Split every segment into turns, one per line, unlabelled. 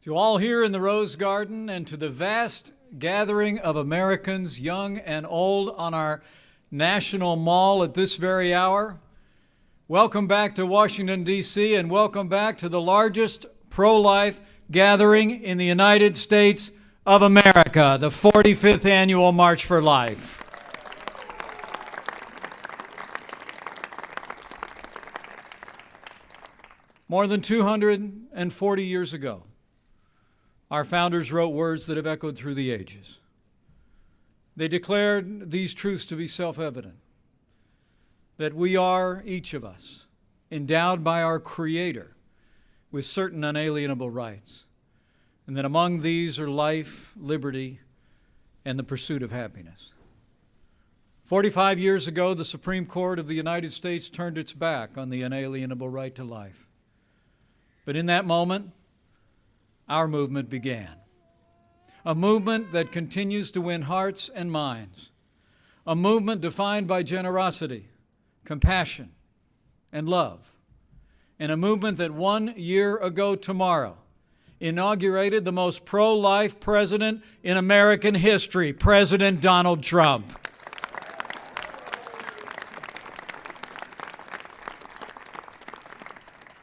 To all here in the Rose Garden and to the vast gathering of Americans, young and old, on our National Mall at this very hour, welcome back to Washington, D.C., and welcome back to the largest pro-life gathering in the United States of America, the 45th Annual March for Life. More than 240 years ago, our founders wrote words that have echoed through the ages. They declared these truths to be self-evident, that we are, each of us, endowed by our Creator with certain unalienable rights, and that among these are life, liberty, and the pursuit of happiness. 45 years ago, the Supreme Court of the United States turned its back on the unalienable right to life. But in that moment, our movement began. A movement that continues to win hearts and minds. A movement defined by generosity, compassion, and love. And a movement that 1 year ago tomorrow inaugurated the most pro-life president in American history, President Donald Trump.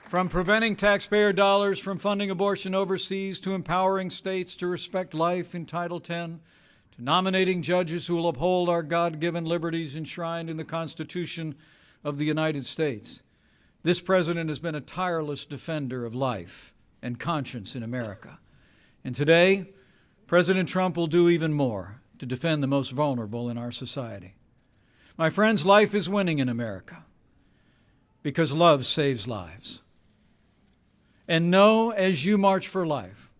From preventing taxpayer dollars from funding abortion overseas, to empowering states to respect life in Title X, to nominating judges who will uphold our God-given liberties enshrined in the Constitution of the United States, this president has been a tireless defender of life and conscience in America. And today, President Trump will do even more to defend the most vulnerable in our society. My friends, life is winning in America because love saves lives. And know, as you march for life,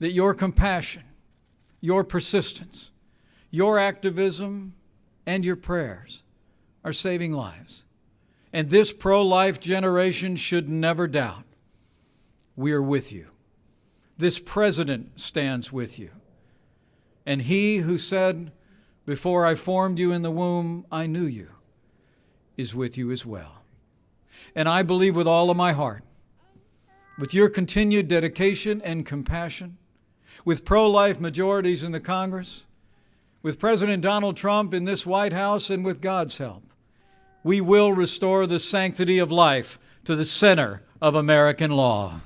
that your compassion, your persistence, your activism, and your prayers are saving lives. And this pro-life generation should never doubt we are with you. This president stands with you. And he who said, "Before I formed you in the womb, I knew you," is with you as well. And I believe with all of my heart, with your continued dedication and compassion, with pro-life majorities in the Congress, with President Donald Trump in this White House, and with God's help, we will restore the sanctity of life to the center of American law.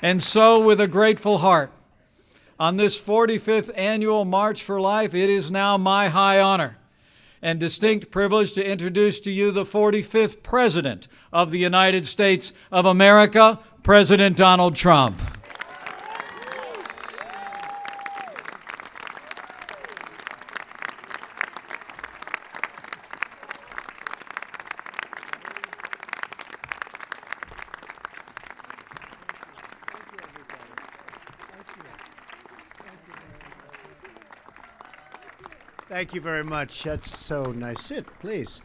And so, with a grateful heart, on this 45th Annual March for Life, it is now my high honor and distinct privilege to introduce to you the 45th President of the United States of America, President Donald Trump.
Thank you very much. That's so nice. Sit, please.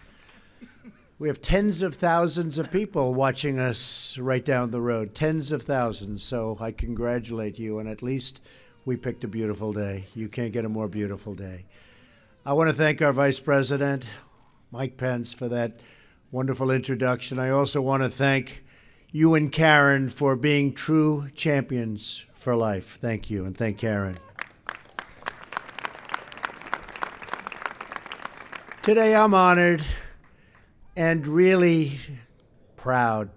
We have tens of thousands of people watching us right down the road. Tens of thousands. So I congratulate you. And at least we picked a beautiful day. You can't get a more beautiful day. I want to thank our Vice President, Mike Pence, for that wonderful introduction. I also want to thank you and Karen for being true champions for life. Thank you. And thank Karen. Today I'm honored and really proud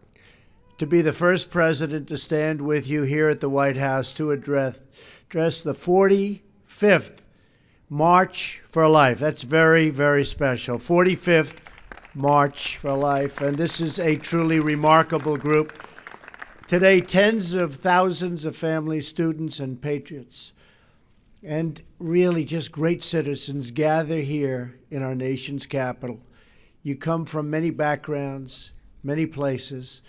to be the first president to stand with you here at the White House to address the 45th March for Life. That's very, very special. 45th March for Life. And this is a truly remarkable group. Today, tens of thousands of families, students, and patriots, and really just great citizens gather here in our nation's capital. You come from many backgrounds, many places,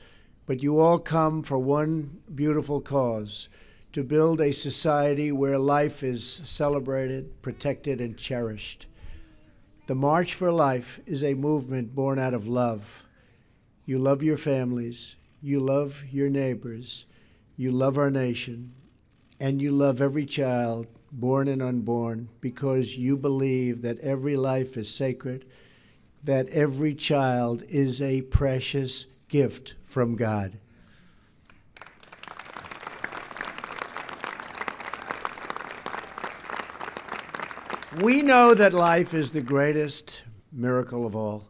but you all come for one beautiful cause: to build a society where life is celebrated, protected, and cherished. The March for Life is a movement born out of love. You love your families, you love your neighbors, you love our nation, and you love every child, born and unborn, because you believe that every life is sacred that every child is a precious gift from God. We know that life is the greatest miracle of all.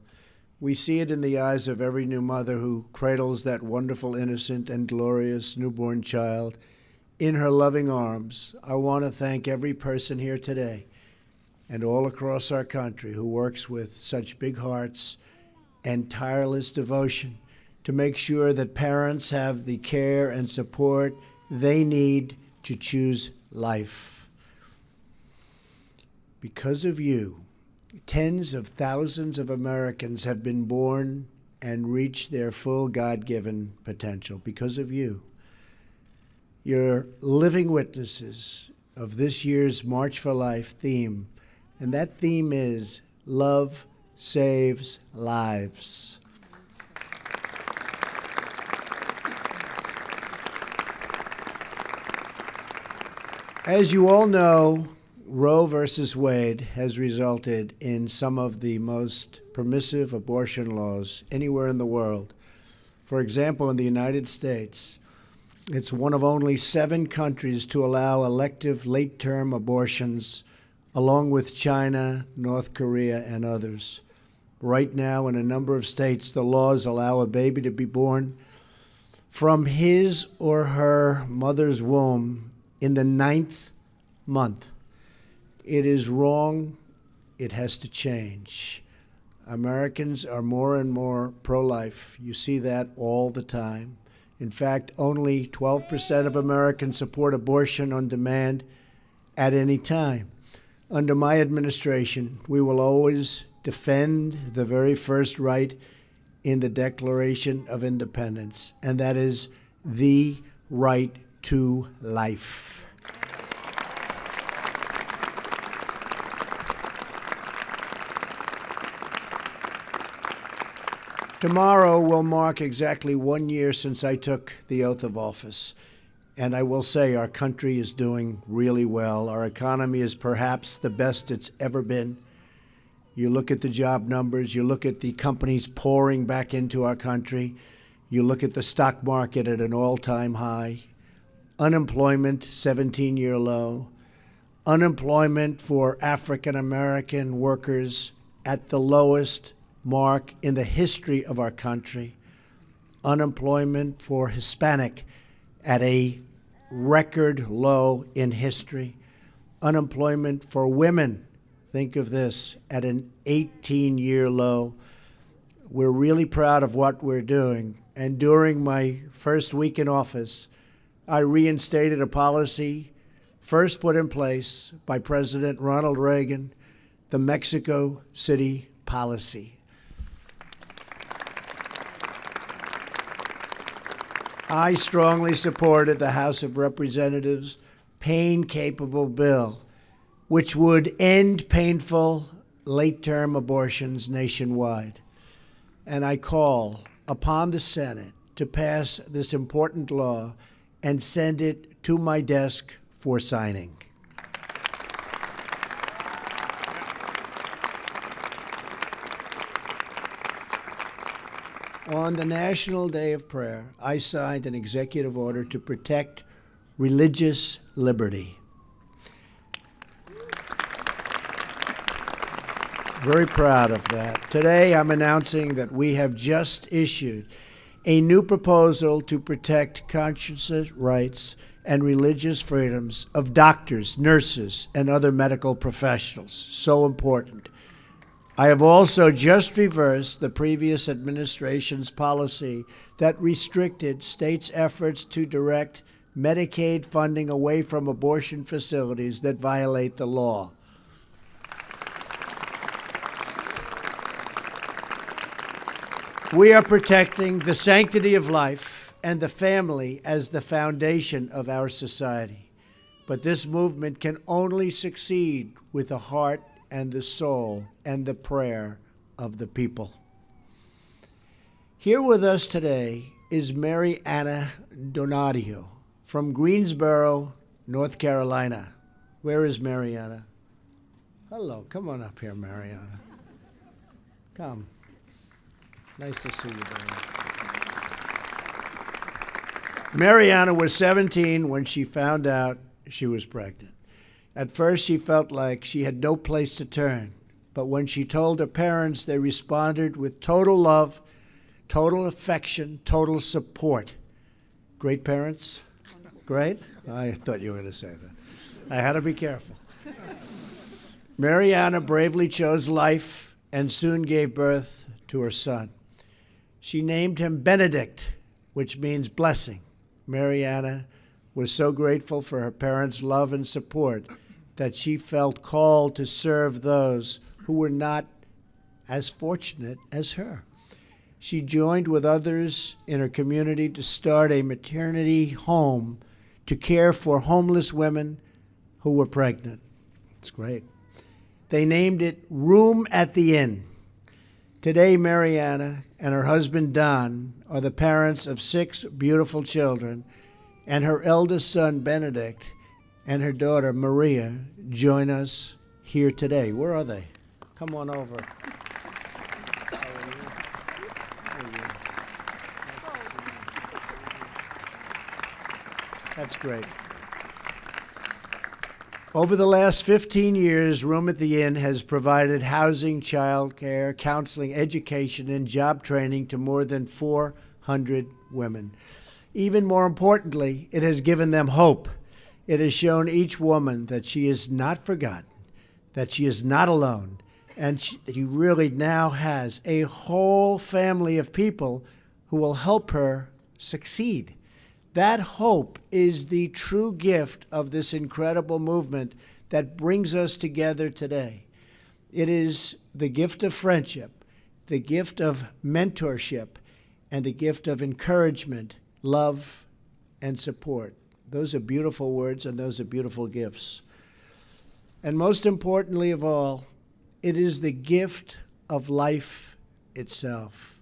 We see it in the eyes of every new mother who cradles that wonderful, innocent, and glorious newborn child in her loving arms. I want to thank every person here today and all across our country who works with such big hearts and tireless devotion to make sure that parents have the care and support they need to choose life. Because of you, tens of thousands of Americans have been born and reached their full God-given potential. Because of you. You're living witnesses of this year's March for Life theme, and that theme is Love Saves Lives. As you all know, Roe versus Wade has resulted in some of the most permissive abortion laws anywhere in the world. For example, in the United States, it's one of only 7 countries to allow elective late-term abortions, along with China, North Korea, and others. Right now, in a number of states, the laws allow a baby to be born from his or her mother's womb in the 9th month. It is wrong. It has to change. Americans are more and more pro-life. You see that all the time. In fact, only 12% of Americans support abortion on demand at any time. Under my administration, we will always defend the very first right in the Declaration of Independence, and that is the right to life. Tomorrow will mark exactly 1 year since I took the oath of office. And I will say our country is doing really well. Our economy is perhaps the best it's ever been. You look at the job numbers, you look at the companies pouring back into our country, you look at the stock market at an all-time high, unemployment, 17-year low, unemployment for African-American workers at the lowest mark in the history of our country, unemployment for Hispanic at a record low in history, unemployment for women, think of this, at an 18-year low. We're really proud of what we're doing. And during my first week in office, I reinstated a policy first put in place by President Ronald Reagan, the Mexico City policy. I strongly supported the House of Representatives' pain-capable bill, which would end painful late-term abortions nationwide. And I call upon the Senate to pass this important law and send it to my desk for signing. On the National Day of Prayer, I signed an executive order to protect religious liberty. Very proud of that. Today, I'm announcing that we have just issued a new proposal to protect conscience rights and religious freedoms of doctors, nurses, and other medical professionals. So important. I have also just reversed the previous administration's policy that restricted states' efforts to direct Medicaid funding away from abortion facilities that violate the law. We are protecting the sanctity of life and the family as the foundation of our society. But this movement can only succeed with the heart and the soul and the prayer of the people. Here with us today is Mary Anna Donadio from Greensboro, North Carolina. Where is Mary Anna? Hello, come on up here, Mary Anna. Come. Nice to see you, Barry. Mariana was 17 when she found out she was pregnant. At first, she felt like she had no place to turn. But when she told her parents, they responded with total love, total affection, total support. Great parents? Great? I thought you were going to say that. I had to be careful. Mariana bravely chose life and soon gave birth to her son. She named him Benedict, which means blessing. Mariana was so grateful for her parents' love and support that she felt called to serve those who were not as fortunate as her. She joined with others in her community to start a maternity home to care for homeless women who were pregnant. It's great. They named it Room at the Inn. Today, Mariana and her husband, Don, are the parents of 6 beautiful children, and her eldest son, Benedict, and her daughter, Maria, join us here today. Where are they? Come on over. That's great. Over the last 15 years, Room at the Inn has provided housing, childcare, counseling, education, and job training to more than 400 women. Even more importantly, it has given them hope. It has shown each woman that she is not forgotten, that she is not alone, and she really now has a whole family of people who will help her succeed. That hope is the true gift of this incredible movement that brings us together today. It is the gift of friendship, the gift of mentorship, and the gift of encouragement, love, and support. Those are beautiful words, and those are beautiful gifts. And most importantly of all, it is the gift of life itself.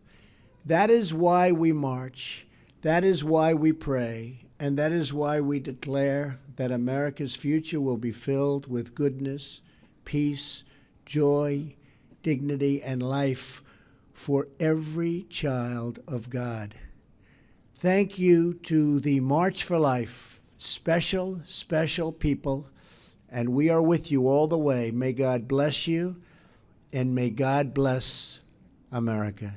That is why we march. That is why we pray, and that is why we declare that America's future will be filled with goodness, peace, joy, dignity, and life for every child of God. Thank you to the March for Life, special, special people, and we are with you all the way. May God bless you, and may God bless America.